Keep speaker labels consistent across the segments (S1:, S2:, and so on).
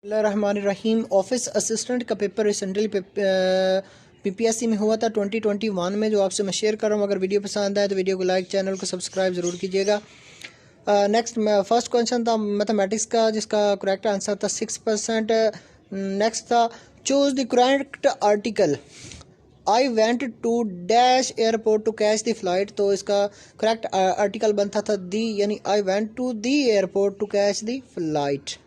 S1: रहीम office assistant का paper recently PPSC में हुआ था 2021 में, जो आपसे मैं शेयर कर रहा हूँ। अगर वीडियो पसंद आए तो वीडियो को लाइक, चैनल को सब्सक्राइब ज़रूर कीजिएगा। नेक्स्ट फर्स्ट क्वेश्चन था मैथमेटिक्स का, जिसका करेक्ट आंसर था 6%। नेक्स्ट था choose the correct article. I went to dash airport to catch the flight, तो इसका करेक्ट आर्टिकल बनता था दी, यानी I went to the airport to catch the flight.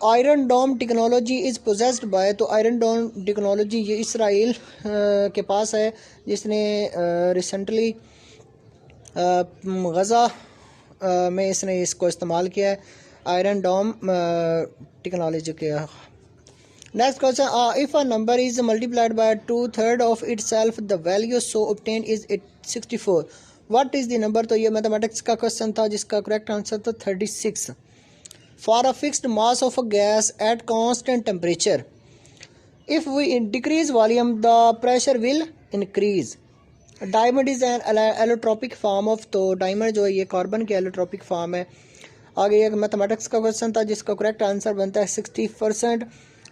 S1: Iron dome technology is possessed by, तो iron dome technology ये Israel के पास है, जिसने रिसेंटली गज़ा में इसने इसको इस्तेमाल किया है, आयरन डोम टेक्नोलॉजी के। Next question, if a number is multiplied by 2/3 of it self the value so obtain is it 64, what is the number. तो ये मैथमेटिक्स का क्वेश्चन था, जिसका करेक्ट आंसर था 36। For a fixed mass of a gas at constant temperature, if we decrease volume, the pressure will increase. Diamond is an allotropic form of, तो diamond जो है ये कार्बन की allotropic फॉर्म है। आगे एक मैथमेटिक्स का क्वेश्चन था, जिसका करेक्ट आंसर बनता है 60%।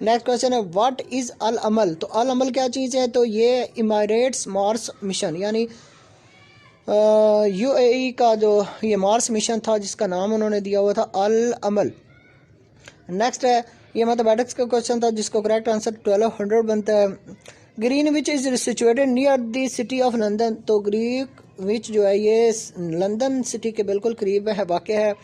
S1: नेक्स्ट क्वेश्चन है व्हाट इज़ अल अमल, तो अल अमल क्या चीज़ है। तो ये इमारेट्स मार्स मिशन, यानी यूएई का जो ये मार्स मिशन था, जिसका नाम उन्होंने दिया हुआ था अल अमल। नेक्स्ट है ये मैथमेटिक्स का क्वेश्चन था, जिसको करेक्ट आंसर 1200 बनता है। Green which is situated near the city of London, तो ग्रीन विच जो है ये लंदन सिटी के बिल्कुल करीब है, वाक़ है।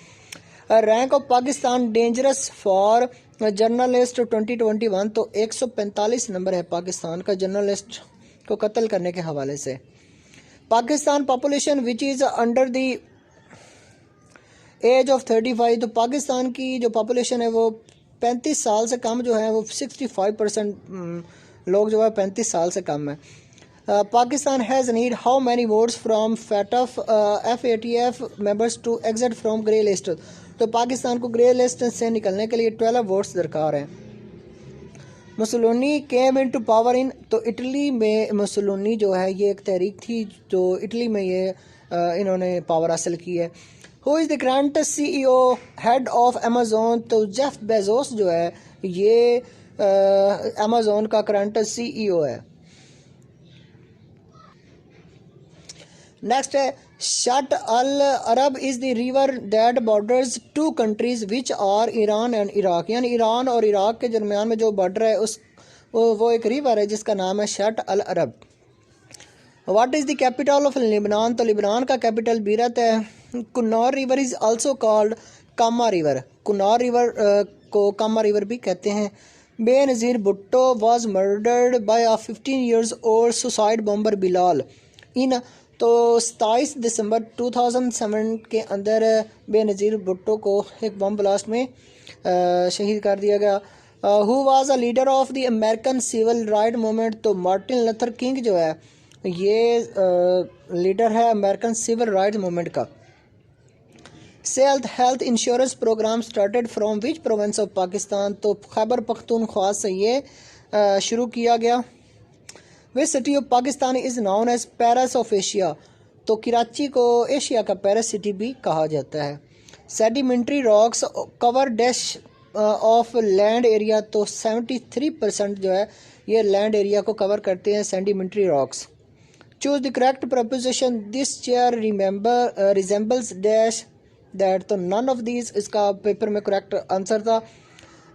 S1: Rank of Pakistan dangerous for journalist 2021, तो 145 नंबर है पाकिस्तान का जर्नलिस्ट को कत्ल करने के हवाले से। Pakistan population which is under the age of 35, तो पाकिस्तान की जो पॉपुलेशन है वो 35 साल से कम जो है वो 65% लोग जो है 35 साल से कम है। Pakistan has need how many votes from FATF members to exit from grey list, तो पाकिस्तान को ग्रे लिस्ट से निकलने के लिए 12 वोट्स दरकार हैं। Mussolini came into power in, तो इटली में मुसोलिनी जो है ये एक तहरीक थी, जो इटली में ये इन्होंने पावर हासिल की है। Who is the current CEO head of Amazon, तो जेफ बेजोस जो है ये अमेज़ोन का करंट CEO है। नेक्स्ट है Shatt al Arab is the river that borders two countries which are Iran and Iraq, यानी ईरान और इराक के दरमियान में जो बॉर्डर है उस वो एक रिवर है, जिसका नाम है Shatt al Arab. What is the capital of Lebanon, तो लिबनान का कैपिटल बीरत है। Kunar river is also called Kama river, Kunar river को कामा रिवर भी कहते हैं। Benazir Bhutto was murdered by a 15 years old suicide bomber Bilal in, तो 27 दिसंबर 2007 के अंदर बेनज़ीर भुट्टो को एक बम ब्लास्ट में शहीद कर दिया गया। Who was a leader of the American civil right movement, तो मार्टिन लूथर किंग जो है ये लीडर है अमेरिकन सिविल राइट मूवमेंट का। Self health insurance programme started from which province of Pakistan, तो खैबर पख्तूनख्वा से ये शुरू किया गया। Which city of Pakistan is known as Paris of Asia, तो कराची को एशिया का पेरिस सिटी भी कहा जाता है। Sedimentary rocks cover dash of land area, तो 73% जो है ये लैंड एरिया को कवर करते हैं sedimentary rocks. Choose the correct preposition, this chair resembles dash that, तो नन ऑफ दीज इसका पेपर में करेक्ट आंसर था।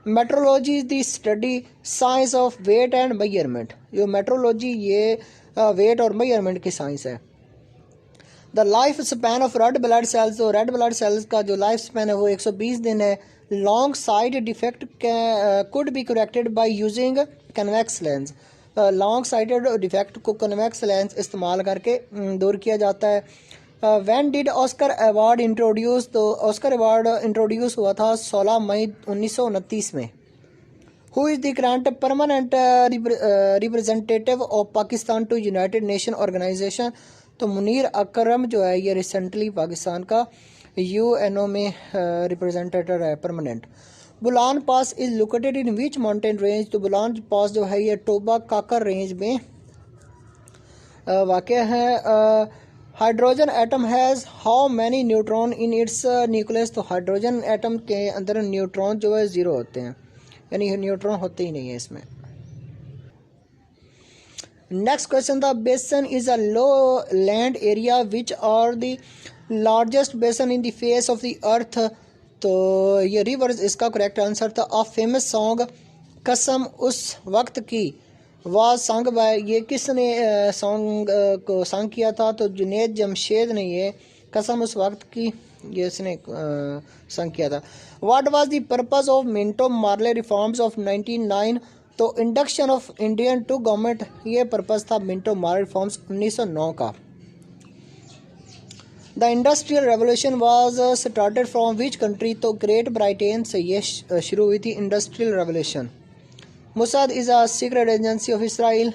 S1: Metrology is the study science of weight and measurement, जो मेट्रोलॉजी ये वेट और मेजरमेंट की साइंस है। The life span of red blood cells, तो रेड ब्लड सेल्स का जो लाइफ स्पैन है वो 120 दिन है। Long side defect could be corrected by using convex lens, long sided defect को कन्वेक्स लेंस इस्तेमाल करके दूर किया जाता है। When did Oscar award introduce, तो ऑस्कर अवार्ड इंट्रोड्यूस हुआ था 16 मई 1929 में। Who is the current permanent representative of Pakistan to United Nation Organisation, तो मुनीर अकरम जो है ये रिसेंटली पाकिस्तान का UNO में रिप्रेजेंटेटिव है permanent. Bolan pass is located in which mountain range, तो बुलान पास जो है ये टोबा काकर रेंज में वाक़ है। Hydrogen atom has how many neutron in its nucleus, तो हाइड्रोजन एटम के अंदर न्यूट्रॉन जो है 0 होते हैं। यानी न्यूट्रॉन होते ही नहीं है इसमें। नेक्स्ट क्वेश्चन था basin is a low land area which are the largest basin in the face of the earth. तो ये रिवर्स इसका करेक्ट आंसर था। अ फेमस सॉन्ग कसम उस वक्त की वाज सॉन्ग बाय, ये किसने सॉन्ग को सॉन्ग किया था? तो जुनैद जमशेद ने ये कसम उस वक्त की ये इसने सॉन्ग किया था। What was the purpose of Minto Morley reforms of 1909। तो induction of Indian to government, ये पर्पस था मिंटो मार्ले रिफॉर्म्स 1909 का। The industrial revolution was started from which country. तो ग्रेट ब्रिटेन से ये शुरू हुई थी industrial revolution. Mossad is a secret agency of Israel.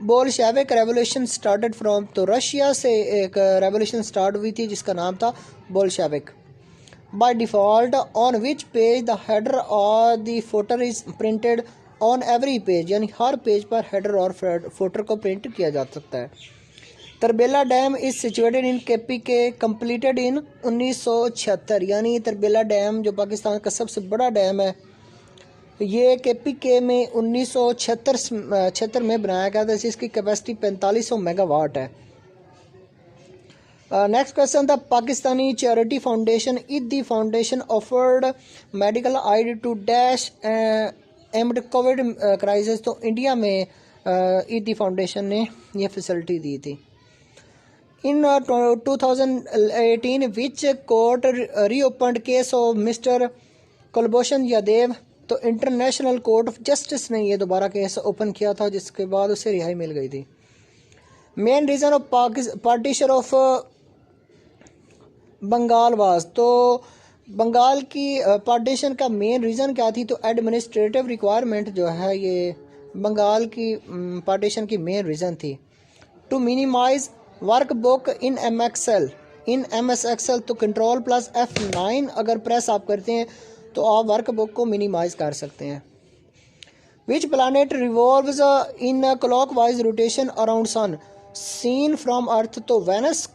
S1: Bolshevik revolution started from, तो रशिया से एक रेवोल्यूशन स्टार्ट हुई थी जिसका नाम था Bolshevik. By default on which page the header और the footer is printed on every page, यानी हर पेज पर हेडर और फुटर को प्रिंट किया जा सकता है। Tarbela dam is situated in KP के, कंप्लीटेड इन 1976, यानी तरबेला डैम जो पाकिस्तान का सबसे बड़ा डैम है ये केपी के में 1976 में बनाया गया था, जिसकी कैपेसिटी 4500 मेगावाट है। नेक्स्ट क्वेश्चन था Pakistani charity foundation is the foundation offered medical aid to dash amid covid crisis. तो इंडिया में ईद फाउंडेशन ने यह फैसिलिटी दी थी। In 2018 which court reopened case of mister Kulbhushan Yadav. तो इंटरनेशनल कोर्ट ऑफ जस्टिस ने ये दोबारा केस ओपन किया था जिसके बाद उसे रिहाई मिल गई थी। Main reason of partition of Bengal was, तो बंगाल की पार्टीशन का मेन रीज़न क्या थी? तो एडमिनिस्ट्रेटिव रिक्वायरमेंट जो है ये बंगाल की पार्टीशन की मेन रीज़न थी। To minimise workbook in MS Excel, तो कंट्रोल प्लस F9 अगर प्रेस आप करते हैं तो आप वर्क बुक को मिनिमाइज कर सकते हैं। Which planet revolves in clockwise rotation around sun seen from earth. तो वेनस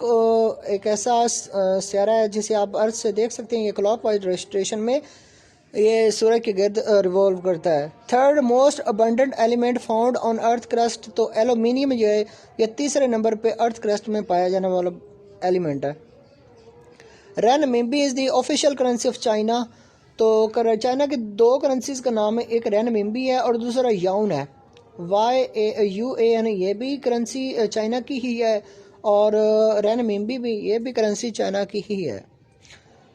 S1: एक ऐसा सियारा है जिसे आप अर्थ से देख सकते हैं, ये क्लॉकवाइज रोटेशन में ये सूर्य के गिर्द रिवॉल्व करता है। Third most abundant element found on earth crust. तो एल्यूमिनियम जो है ये तीसरे नंबर पे अर्थ क्रस्ट में पाया जाने वाला एलिमेंट है। Renminbi is the official currency of China. तो चाइना के दो करेंसीज का नाम है, एक रेनमिंबी है और दूसरा याउन है, YAUAN। ये भी करेंसी चाइना की ही है और रेनमिंबी भी, ये भी करेंसी चाइना की ही है।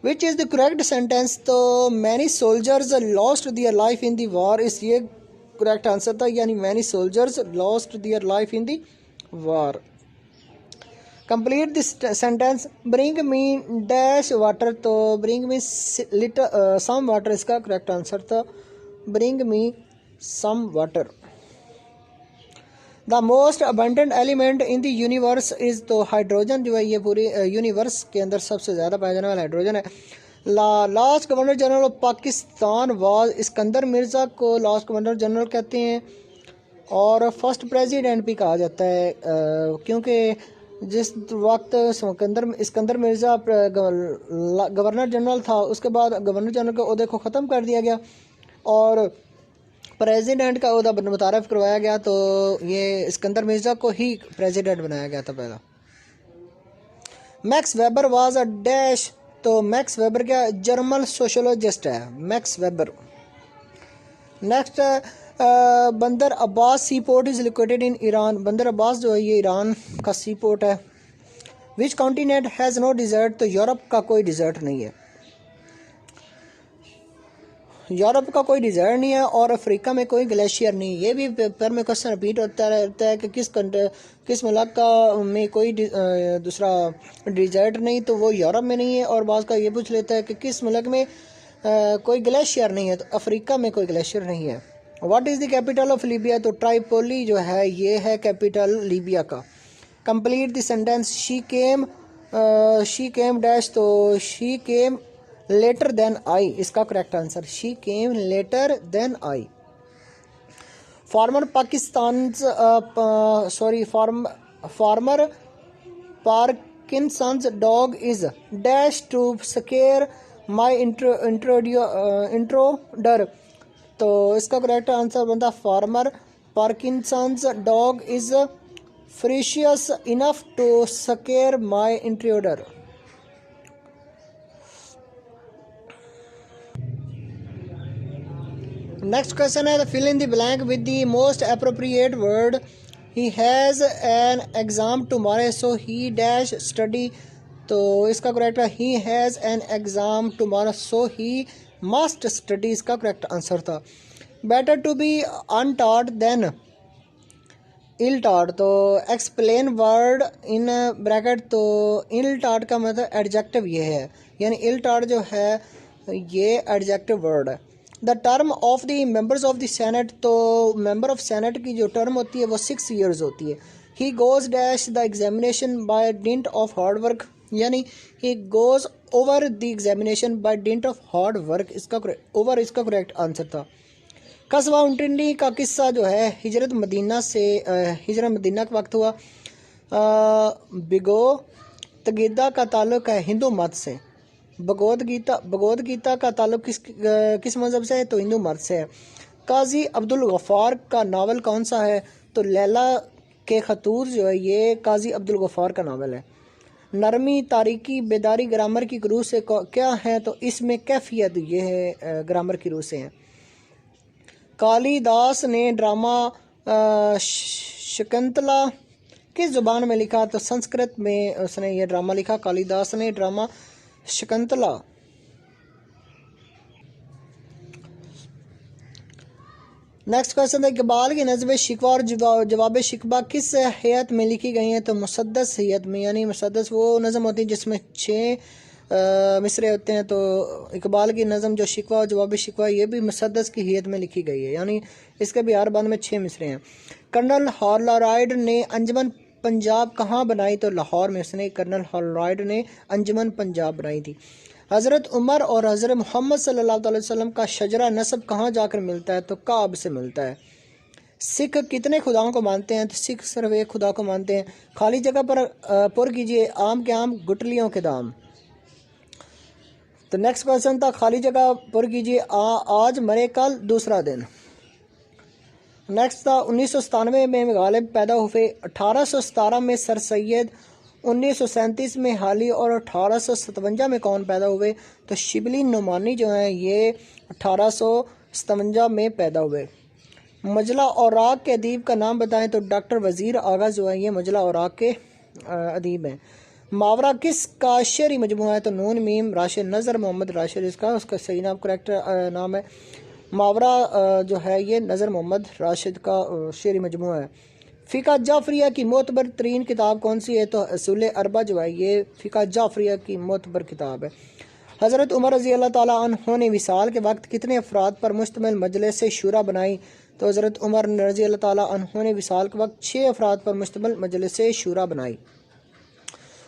S1: Which is the correct sentence? तो many soldiers lost their life in the war, इस ये करेक्ट आंसर था, यानी many soldiers lost their life in the war. Complete this sentence bring me dash water. तो bring me some water इसका correct answer था, bring me some water. The most abundant element in the universe is, तो hydrogen जो है ये पूरे universe के अंदर सबसे ज़्यादा पाया जाने वाला हाइड्रोजन है। Last governor general of Pakistan was, Iskander Mirza को लास्ट गवर्नर जनरल कहते हैं और फर्स्ट प्रेसिडेंट भी कहा जाता है, क्योंकि जिस वक्त इस्कंदर मिर्ज़ा गवर्नर जनरल था उसके बाद गवर्नर जनरल के ओहदे को ख़त्म कर दिया गया और प्रेसिडेंट का ओहदा मुतारफ़ करवाया गया, तो ये इस्कंदर मिर्ज़ा को ही प्रेसिडेंट बनाया गया था पहला। Max Weber was a dash. तो मैक्स वेबर क्या जर्मन सोशोलॉजिस्ट है Max Weber. Next Bandar Abbas sea port is located in Iran. Bandar Abbas जो है ये ईरान का सी पोर्ट है। Which continent has no desert. तो यूरोप का कोई डिज़र्ट नहीं है, यूरोप का कोई डिज़र्ट नहीं है और अफ्रीका में कोई ग्लेशियर नहीं। ये भी पेपर में क्वेश्चन रिपीट होता रहता है कि किस मुल्क का में कोई दूसरा डिज़र्ट नहीं, तो वो यूरोप में नहीं है। और बाज़ का ये पूछ लेता है कि किस मुल्क में कोई ग्लेशियर नहीं है, तो अफ्रीका में कोई ग्लेशियर नहीं है। What is the capital of Libya. तो ट्राइपोली जो है ये है कैपिटल लीबिया का। Complete the sentence she came dash. तो she came later than I, इसका correct answer she came later than I. Farmer Parkinson's dog is dash to scare my intruder. तो इसका करेक्ट आंसर बनता farmer Parkinson's dog is ferocious enough to scare my intruder. Next question है fill in the blank with the most appropriate word. He has an exam tomorrow so he dash study. तो इसका correct है he has an exam tomorrow so he must study. इसका correct answer था better to be untaught than इल टाट। तो explain word in bracket. तो इल टाट का मतलब एडजेक्टिव ये है, यानी इल टाट जो है ये एडजेक्टिव वर्ड है। The term of the members of the senate. तो मेंबर ऑफ सेनेट की जो टर्म होती है वो 6 years होती है। He goes dash the examination by dint of hard work, यानी he goes over the examination by dint of hard work. इसका ओवर इसका करेक्ट आंसर था। कस्बा उंटनी का किस्सा जो है हिजरत मदीना का वक्त हुआ। बिगो तगीदा का ताल्लुक है हिंदू मत से। भगवद गीता का ताल्लुक किस मज़हब से है? तो हिंदू मत से है। काजी अब्दुल गफ़ार का नावल कौन सा है? तो लैला के खतूर जो है ये काजी अब्दुल गफ़ार का नावल है। नरमी तारीकी बेदारी ग्रामर की रूह से क्या है? तो इसमें कैफियत ये है ग्रामर की रूह से है। कालिदास ने ड्रामा शकुंतला किस ज़ुबान में लिखा? तो संस्कृत में उसने ये ड्रामा लिखा। कालिदास ने ड्रामा शकुंतला। नेक्स्ट क्वेश्चन है इकबाल की नज़्म शिकवा और जवाब शिकवा किस हैत में लिखी गई हैं? तो मुसद्दस हैत में, यानी मुसद्दस वो नज़म होती है जिसमें 6 मिसरे होते हैं। तो इकबाल की नज़म जो शिकवा और जवाब शिकवा ये भी मुसद्दस की हैत में लिखी गई है, यानी इसके भी हर बंद में 6 मिसरे हैं। कर्नल हॉलराइड ने अंजुमन पंजाब कहाँ बनाई? तो लाहौर में उसने कर्नल हॉलराइड ने अंजुमन पंजाब बनाई थी। हज़रत उमर और हज़रत मोहम्मद सल्लल्लाहु अलैहि वसल्लम का शजरा नसब कहाँ जाकर मिलता है? तो काब से मिलता है। सिख कितने खुदाओं को मानते हैं? तो सिख सिर्फ एक खुदा को मानते हैं। खाली जगह पर पुर कीजिए आम के आम गुटलियों के दाम। तो नेक्स्ट क्वेश्चन था खाली जगह पुर कीजिए आज मरे कल दूसरा दिन। नेक्स्ट था 1997 में गालिब पैदा हुए। 1817 में सर सैयद, 1937 में हाली और 1857 में कौन पैदा हुए? तो शिबली नुमानी जो हैं ये 1857 में पैदा हुए। मजला औराक के अदीब का नाम बताएं? तो डॉक्टर वज़ीर आगा जो है ये मजला औराक के अदीब हैं। मावरा किस का शेरी मजमूआ है? तो नून मीम राशिद नज़र मोहम्मद राशिद उसका सही नाम करेक्ट नाम है। मावरा जो है ये नज़र मोहम्मद राशिद का शेरी मजमूआ है। फ़िका जाफरिया की मोतबर तरीन किताब कौन सी है? तो असूल अरबा जो है ये फ़िका जाफरिया की मोतबर किताब है। हज़रत उमर रज़ी अल्लाह ताला अन्हु ने विसाल के वक्त कितने अफराद पर मुश्तमिल मजलिस शूरा बनाई? तो हज़रत उमर रज़ी अल्लाह ताला अन्हु ने विसाल के वक्त 6 अफराद पर मुश्तमिल मजलिस शूरा बनाई।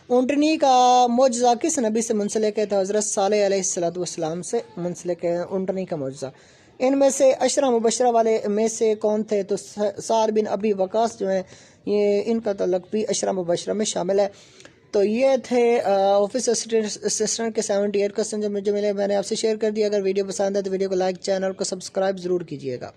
S1: ऊँटनी का मौजज़ा किस नबी से मुंसलिक है? तो हज़रत सालेह अलैहिस्सलाम से मुंसलिक है ऊँटनी का मौजज़ा। इनमें से अशरा मुबशरा वाले में से कौन थे? तो साद बिन अबी वकास जो है ये इनका तल्लुक़ भी अशरा मुबशरा में शामिल है। तो ये थे ऑफिस असिस्टेंट के 78 क्वेश्चन जो मुझे मिले, मैंने आपसे शेयर कर दिया। अगर वीडियो पसंद है तो वीडियो को लाइक, चैनल को सब्सक्राइब ज़रूर कीजिएगा।